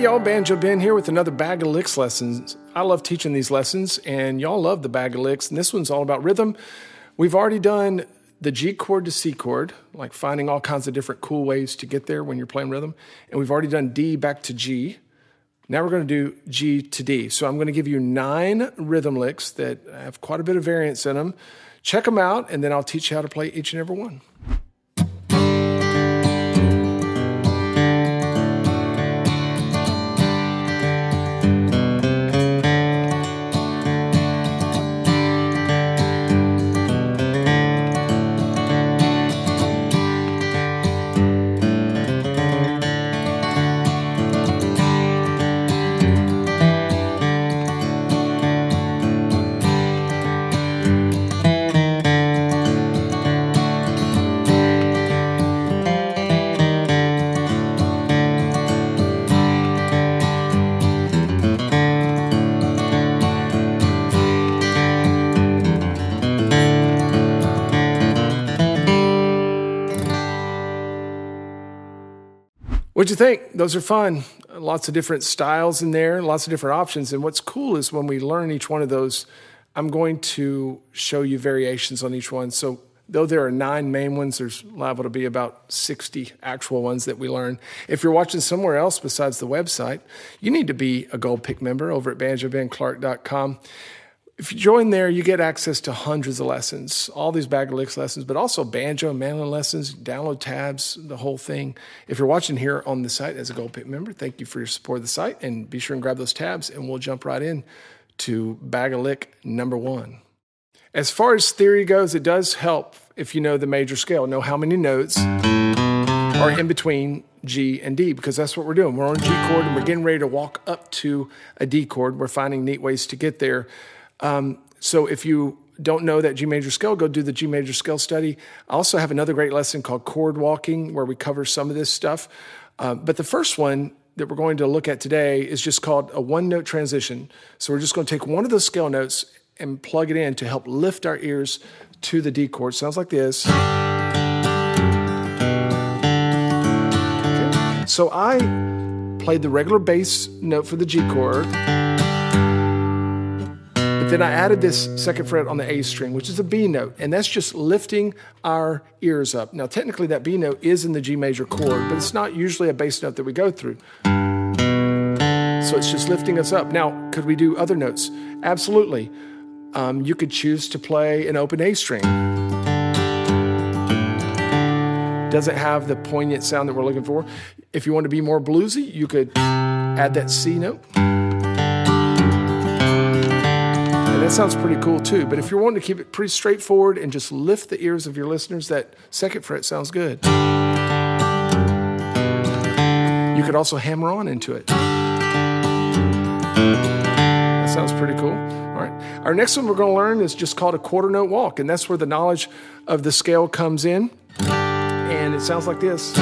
Hey y'all, Banjo Ben here with another Bag of Licks lessons. I love teaching these lessons and y'all love the Bag of Licks, and this one's all about rhythm. We've already done the G chord to C chord, like finding all kinds of different cool ways to get there when you're playing rhythm. And we've already done D back to G. Now we're going to do G to D. So I'm going to give you 9 rhythm licks that have quite a bit of variance in them. Check them out, and then I'll teach you how to play each and every one. What'd you think? Those are fun. Lots of different styles in there, lots of different options. And what's cool is when we learn each one of those, I'm going to show you variations on each one. So though there are 9 main ones, there's liable to be about 60 actual ones that we learn. If you're watching somewhere else besides the website, you need to be a Gold Pick member over at banjobenclark.com. If you join there, you get access to hundreds of lessons, all these Bag of Licks lessons, but also banjo and mandolin lessons, download tabs, the whole thing. If you're watching here on the site as a Gold Pick member, thank you for your support of the site, and be sure and grab those tabs, and we'll jump right in to Bag of Lick number 1. As far as theory goes, it does help if you know the major scale, know how many notes are in between G and D, because that's what we're doing. We're on G chord, and we're getting ready to walk up to a D chord. We're finding neat ways to get there. So if you don't know that G major scale, go do the G major scale study. I also have another great lesson called chord walking where we cover some of this stuff. But the first one that we're going to look at today is just called a 1-note transition. So we're just going to take one of those scale notes and plug it in to help lift our ears to the D chord. Sounds like this. Okay. So I played the regular bass note for the G chord. Then I added this 2nd fret on the A string, which is a B note, and that's just lifting our ears up. Now, technically, that B note is in the G major chord, but it's not usually a bass note that we go through. So it's just lifting us up. Now, could we do other notes? Absolutely. You could choose to play an open A string. Doesn't have the poignant sound that we're looking for. If you want to be more bluesy, you could add that C note. That sounds pretty cool too, but if you're wanting to keep it pretty straightforward and just lift the ears of your listeners, that 2nd fret sounds good. You could also hammer on into it. That sounds pretty cool. All right. Our next one we're going to learn is just called a quarter note walk, and that's where the knowledge of the scale comes in, and it sounds like this.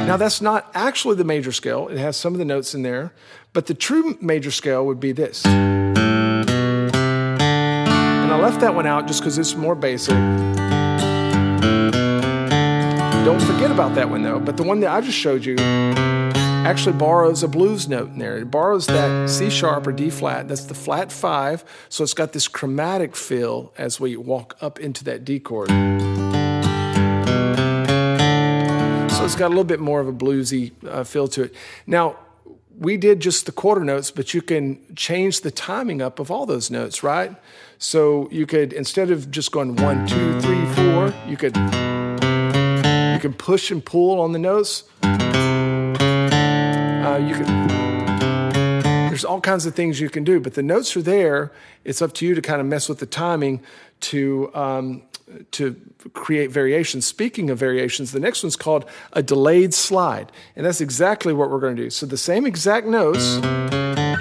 Now, that's not actually the major scale. It has some of the notes in there, but the true major scale would be this. And I left that one out just because it's more basic. Don't forget about that one, though. But the one that I just showed you actually borrows a blues note in there. It borrows that C sharp or D flat. That's the flat 5, so it's got this chromatic feel as we walk up into that D chord. So it's got a little bit more of a bluesy feel to it. Now, we did just the quarter notes, but you can change the timing up of all those notes, right? So you could, instead of just going 1, 2, 3, 4, you can push and pull on the notes. There's all kinds of things you can do, but the notes are there. It's up to you to kind of mess with the timing to create variations. Speaking of variations, the next one's called a delayed slide, and that's exactly what we're going to do. So the same exact notes,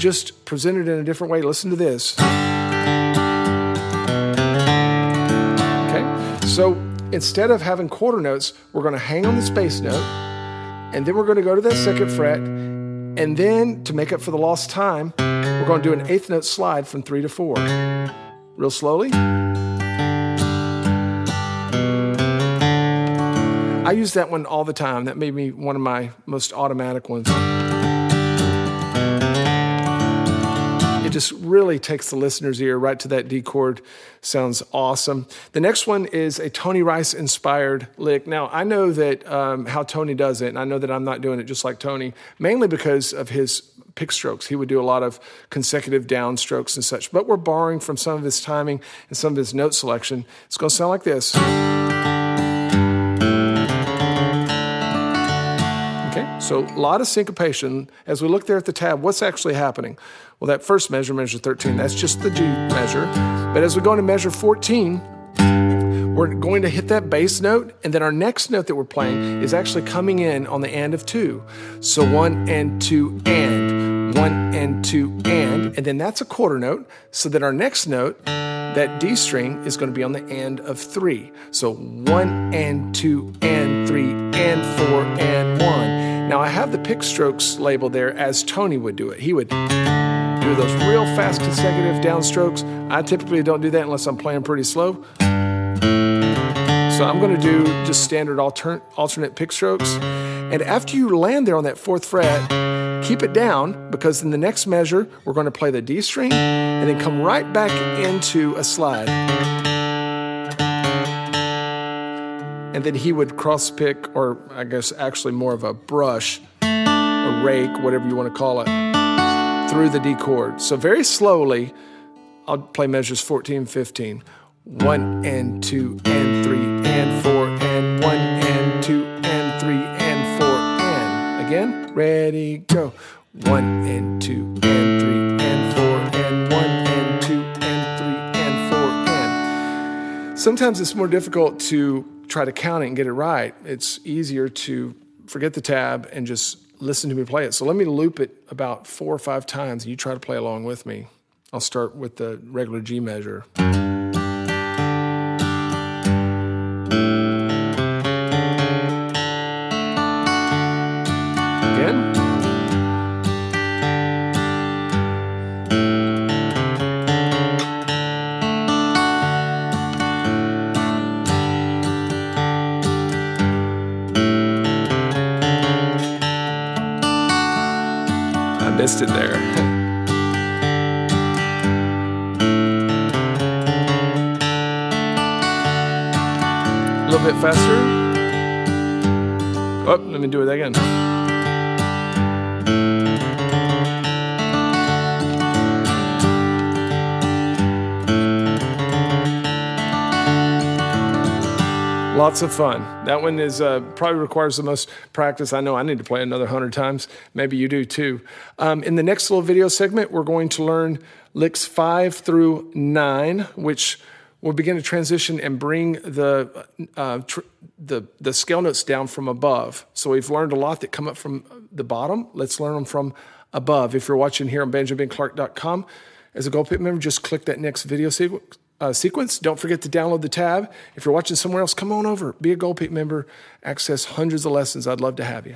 just presented in a different way. Listen to this. Okay, so instead of having quarter notes, we're going to hang on this bass note, and then we're going to go to that 2nd fret, and then to make up for the lost time, we're going to do an 8th note slide from 3 to 4. Real slowly. I use that one all the time. That made me one of my most automatic ones. It just really takes the listener's ear right to that D chord. Sounds awesome. The next one is a Tony Rice inspired lick. Now, I know that how Tony does it, and I know that I'm not doing it just like Tony, mainly because of his pick strokes. He would do a lot of consecutive down strokes and such, but we're borrowing from some of his timing and some of his note selection. It's going to sound like this. Okay, so a lot of syncopation. As we look there at the tab, what's actually happening? Well, that first measure, measure 13, that's just the G measure. But as we go into measure 14, we're going to hit that bass note, and then our next note that we're playing is actually coming in on the and of 2. So 1 and 2 and, 1 and 2 and then that's a quarter note, so that our next note, that D string, is going to be on the and of 3. So 1 and 2 and 3 and 4 and 1. Now I have the pick strokes labeled there as Tony would do it. He would do those real fast consecutive downstrokes. I typically don't do that unless I'm playing pretty slow. So I'm going to do just standard alternate pick strokes. And after you land there on that 4th fret, keep it down, because in the next measure, we're going to play the D string and then come right back into a slide. And then he would cross pick, or I guess actually more of a brush, a rake, whatever you want to call it, through the D chord. So very slowly, I'll play measures 14 and 15. 1 and 2 and 3 and 4 and 1 and 2 and 3 and 4 and. Again, ready, go. 1 and 2 and 3 and 4 and 1 and 2 and 3 and 4 and. Sometimes it's more difficult to try to count it and get it right. It's easier to forget the tab and just listen to me play it. So let me loop it about 4 or 5 times, and you try to play along with me. I'll start with the regular G measure. Again. I missed it there. A little bit faster. Oh, let me do it again. Lots of fun. That one is probably requires the most practice. I know I need to play another 100 times. Maybe you do too. In the next little video segment, we're going to learn licks 5 through 9, which will begin to transition and bring the scale notes down from above. So we've learned a lot that come up from the bottom. Let's learn them from above. If you're watching here on banjobenclark.com, as a Gold Pit member, just click that next video sequence. Don't forget to download the tab. If you're watching somewhere else, come on over. Be a Gold Pit member. Access hundreds of lessons. I'd love to have you.